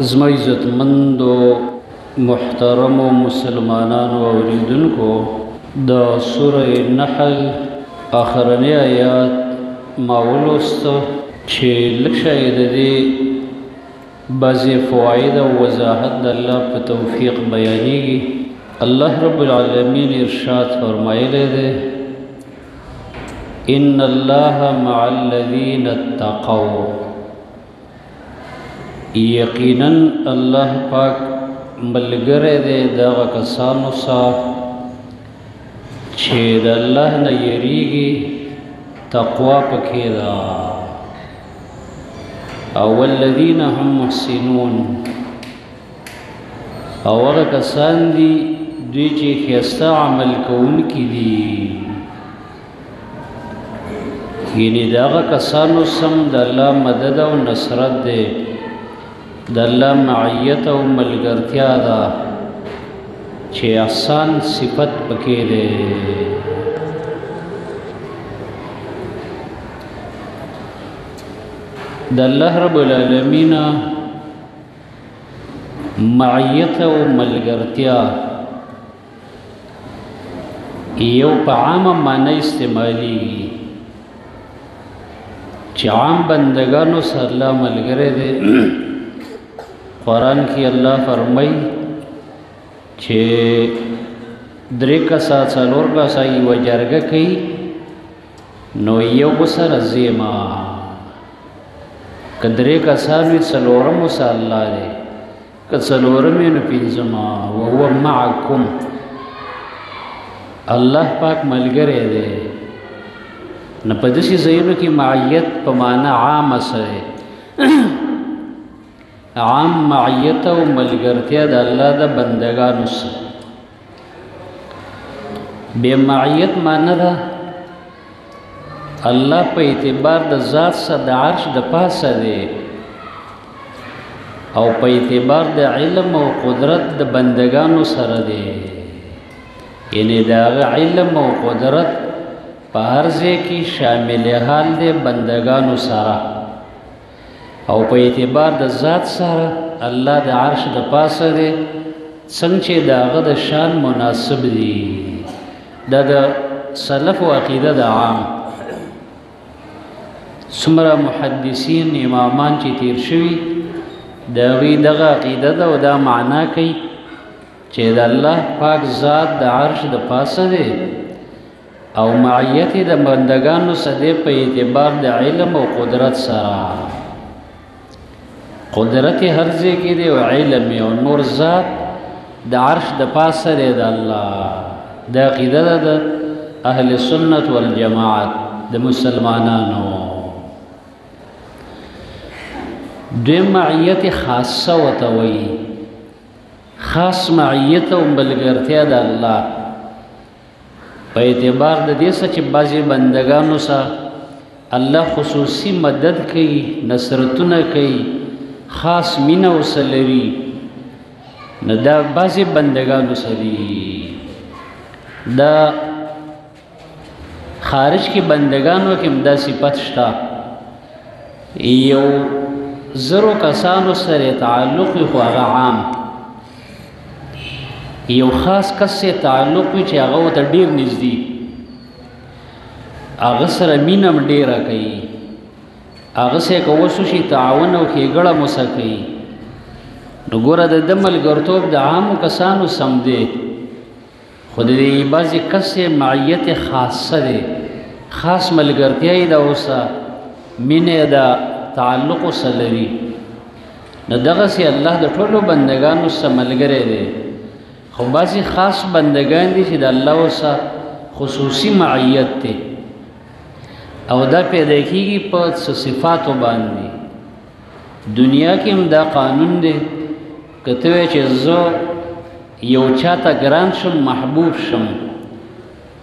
زما عزتمند و محترم و مسلمانان و اوریدونکو د سوره نحل آخرنی آیات ما ولوست چې لږ شاید د دې بعضې فواید او وضاحت د الله په توفیق بیانېږي. الله رب العالمین ارشاد فرمایلی دی ان الله مع الذین اتقوا، یقینا الله پاک ملګری دی دغه کسانو سره چې د الله نه یریږي، تقوا پکې ده. او والذین هم محسنون، او هغه کسان دي دوی چې ښایسته عمل کوونکي دي، یعنې د هغه کسانو سم د الله مدد او نصرت دی، د الله معیت او ملګرتیا ده چې احسان صفت پکې دی. د الله رب العالمین معیت او ملګرتیا یو په عامه معنی استعمالیږي چې عام بندگانو سره الله ملګری دی. قرآن کې الله فرمایي چې درې کسه څلور کسه یوه جرګه کوي نو یو ورسره زیما، که درې کسان وي څلورم ورسره الله دی، که څلورم وي نو پنځمه. وهو معکم، الله پاک ملګری دی. نه په داسې ځایونو کې معیت په معنا عامه سره عام معیت او ملګرتیا د الله د بندگانو سره. بې معیت معنا ده الله په اعتبار د ذات سره د عرش د پاسه دی، او په اعتبار د علم او قدرت د بندگانو سره دی، یعنی د هغه علم او قدرت په هر ځای کې شامل حال دی بندگانو سره. او په اعتبار د ذات سره الله د عرش د پاسه دی، څنګه چې د هغه د شان مناسب دی. دا د سلف و عقیده د عام څومره محدثین امامان چې تیر شوي د هغوی دغه عقیده ده او دا معنا کوي چې د الله پاک ذات د عرش د پاسه دی او معیت د بندگانو سره دی په اعتبار د علم او قدرت سره. قدرت هر ځای کې دی او علم او نور ذات د عرش د پاسه دی د الله. دا عقیده ده د اهل سنت والجماعت د مسلمانانو. دوی معیت خاصه ورته وایي، خاص معیت او ملګرتیا د الله په اعتبار د دې څه چې بعضې بندګانو سره الله خصوصي مدد کوي، نصرتونه کوي، خاص مینه ورسره لري. نو دا بعضې بندګانو سره دي. دا خارج کې بندګانو کې هم دا صفت شته، یو زرو کسانو سره تعلق وي خو هغه عام، یو خاص کس سره تعلق وي چې هغه ورته ډېر نږدې، هغه سره مینه هم ډېره کوي، هغه سره که وسو شي تعاون او ښېګړه مو سره کوي. نو ګوره د ده ملګرتوب د عامو کسانو سم دی، خو د دې بعضې کس سره معیت خاصه دی، خاص ملګرتیا یې ده اوسه، مینه یې ده، تعلق ورسره لري. نو دغسې الله د ټولو بندګانو سره ملګری دی، خو بعضې خاص بندگان دي چې د الله ورسره خصوصي معیت دی، او دا پیدا کېږي په څه صفاتو باندې. دنیا کې هم دا قانون دی، که ته وایې چې زه یو چا ته ګران شم، محبوب شم،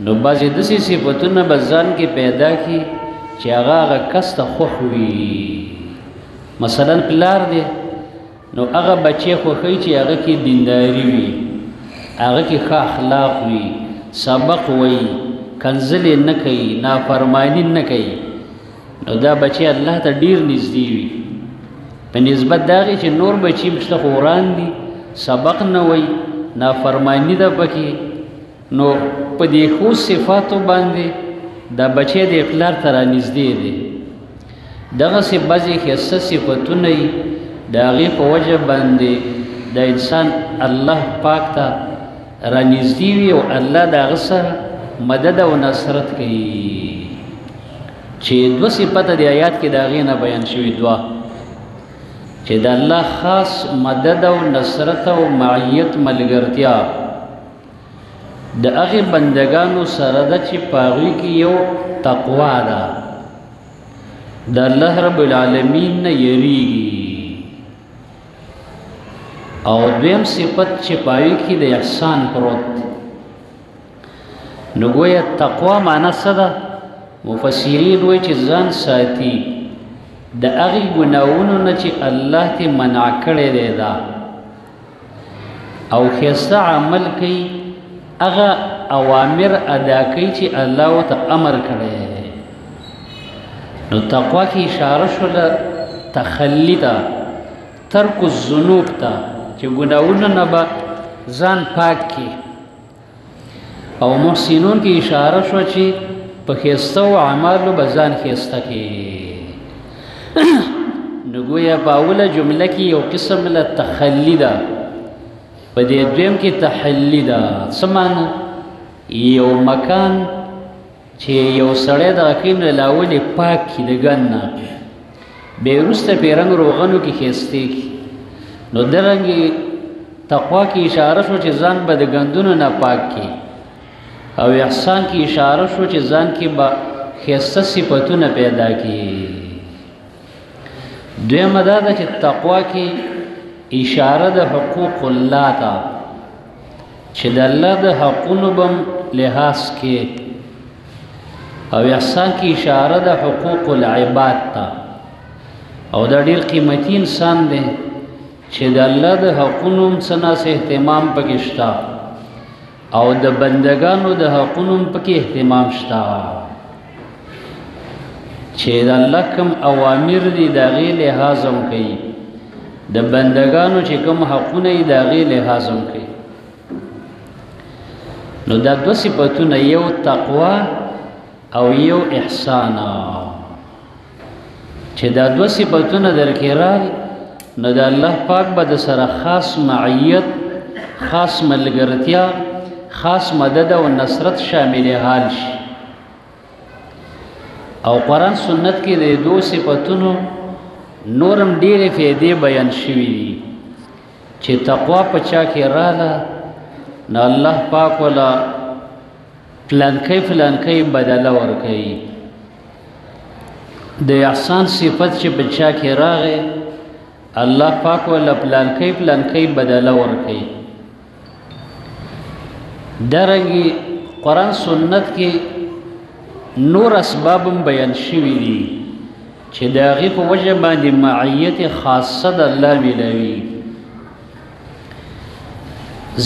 نو بعضې داسې صفتونه به ځان کې پیدا کړي چې هغه کس ته خوښ وي. مثلا پلار دی، نو هغه بچی خوښوي چې هغه کې دینداري وي، هغه کې ښه اخلاق وي، سبق وایي، کنځلې نه کوي، نافرماني نه کوي. نو دا بچی الله ته ډیر نږدې وي. په نسبت داغې چې نور بچي مشته خو وران دي سبق نه وایي نافرماني ده پکې نو په دې ښو صفاتو باندې دا بچی د پلار ته رانږدې دی دغسې بعضې ښایسته صفتونه یي د هغې په وجه باندې د انسان الله پاک ته رانږدې وي او الله د هغه سره مدد او نصرت کوي چې دوه صفته د آیات کې د هغې نه بیان شوي دوه چې د الله خاص مدد او نصرت او معیت ملګرتیا د هغې بندگانو سره ده چې په هغوی کې یو تقوا ده د الله رب العالمین نه یریږي او دویم صفت چې په هغوی کې د احسان پروت نو گویا تقوا معنی څه ده مفسرین وایي چې ځان ساتي د هغې ګناهونو نه چې الله ترې منع کړی دی دا او ښایسته عمل کوي هغه اوامر ادا کوي چې الله ورته امر کړی نو تقوا کې اشاره شوله تخلي ته ترک الذنوب ته چې ګناهونو نه به ځان پاک کړي او محسنون کې اشاره شو چې په ښایسته اعمالو به ځان ښایسته کړي نو گویا په اوله جمله کې یو قسم له تخلي ده په دې دویم کې تحلي ده څه معنی یو مکان چې یو سړی دغه کوي نو له اولې پاک کړي د ګند نه بیا وروسته پې رنګ روغنو کې ښایسته کړي نو دغه تقوا کې اشاره شو چې ځان به د ګندونو نه پاک کړي او احسان کې اشاره شو چې ځان کې به ښایسته صفتونه پیدا کړي دویمه دا ده چې تقوا کې اشاره د حقوق الله ته چې د الله د حقونو به لحاظ کې او احسان کې اشاره د حقوق العباد ته او دا ډېر قیمتي انسان دی چې د الله د حقونو هم څه ناس اهتمام پکې شته او د بندگانو د حقونو هم پکې اهتمام شته چې د الله کوم اوامر دي د هغې لحاظ هم کوي د بندگانو چې کوم حقونه یې د هغې لحاظ هم کوي نو دا دوه صفتونه یو تقوا او یو احسان چې دا دوه صفتونه درکې راغلي نو د الله پاک به د سره خاص معیت خاص ملګرتیا خاص مدد او نصرت شامل حال شي او قرآن سنت کې د دوه صفتونو نورم ډېرې فایدې بیان شوي دي چې تقوا په چا کې راغله نو الله پاک ولا فلانکی بدله ورکوي د احسان صفت چې په چا کې راغی الله پاک ولا فلانکی بدله ورکوي دارنګې قرآن سنت کې نور اسباب بیان شوي دي چې د هغې په وجه باندې معیت خاصه د الله میلاوي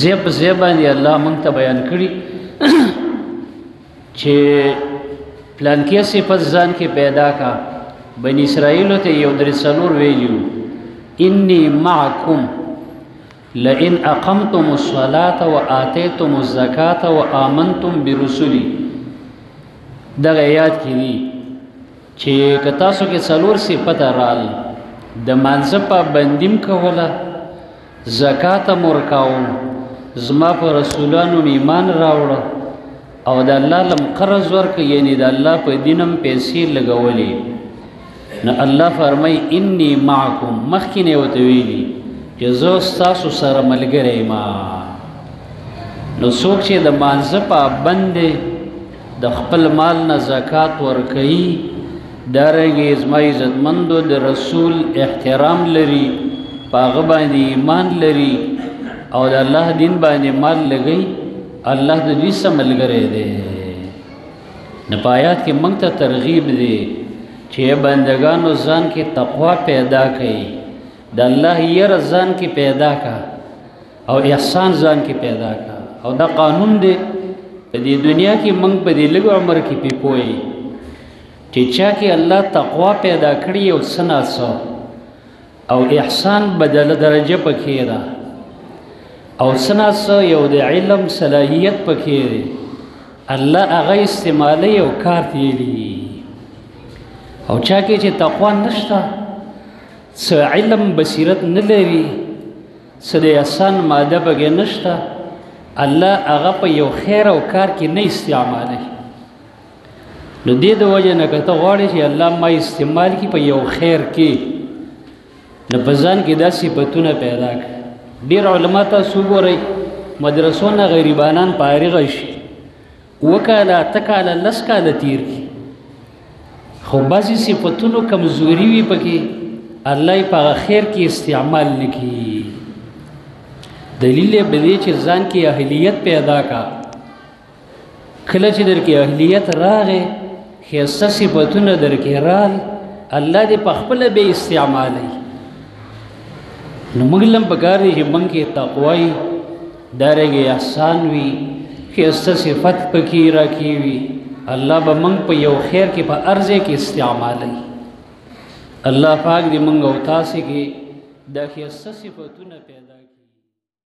ځای په ځای باندې الله موږ ته بیان کړي چې پلانکې صفت ځان کې پیدا کا بني اسرائیلو ته یو درې څلور ویلي انی معکم لئن اقمتم الصلاة وآتیتم الزکاة وآمنتم برسلی دغه یاد کې دي چې که تاسو کې څلور صفته رال د مانځه پابندي م کوله زکات م ورکوم زما په رسولانو م ایمان راوړه او د الله لم قرض ورکړه یعنې د الله په دین م پیسې لګولې نو الله فرمایي انی معکم مخکې نه یې ورته ویلي چې زه ستاسو سره ملګری یم نو څوک چې د مانځه پابند دی د خپل مال نه زکات ورکوي دارنګې زما عزتمندو د رسول احترام لري په هغه باندې ایمان لري او د الله دین باندې مال لګوي الله د دوی سره ملګری دی نو په آیات کې موږ ته ترغیب دی چې بندګانو ځان کې تقوا پیدا کړئ د الله یره ځان کې پیدا کا او احسان ځان کې پیدا کا او دا قانون دی په دې دنیا کې موږ په دې لږ عمر کې پې پوهی چې چا کې الله تقوا پیدا کړي او څه ناڅه او احسان بدل درجه پکې ده او سناس یو د علم صلاحیت پکې ده الله هغه استعمالي او کار تیلی او چا کې چې تقوا نشته څه علم بصیرت نه لري څه د احسان ماده پکې نشته الله هغه په یو خیر او کار کې نه استعمالي نو دې د وجه نه که ته غواړې چې الله ما استعمال کړي په یو خیر کې نو په ځان کې دا صفتونه پیدا کړي ډېر علما تاسو وګورئ مدرسو نه غریبانان فارغه شي اووه کاله اته کاله لس کاله تېر کړي خو بعضې صفتونو کمزوري وي پکې الله یې په هغه خیر کې استعمال نه کړي دلیل یې په دې چې ځان کې اهلیت پیدا کا کله چې در کې اهلیت راغې ښایسته صفتونه در کې رال الله دې په خپله به استعمالی نو موږ لم پکار دی چې موږ کې تقوا وي دارنګې احسان وي ښایسته صفت پکې راکې وي الله به موږ په یو خیر کې په هر ځای کې استعمالی الله پاک دې موږ او تاسې کې دا ښایسته صفتونه پیدا کړي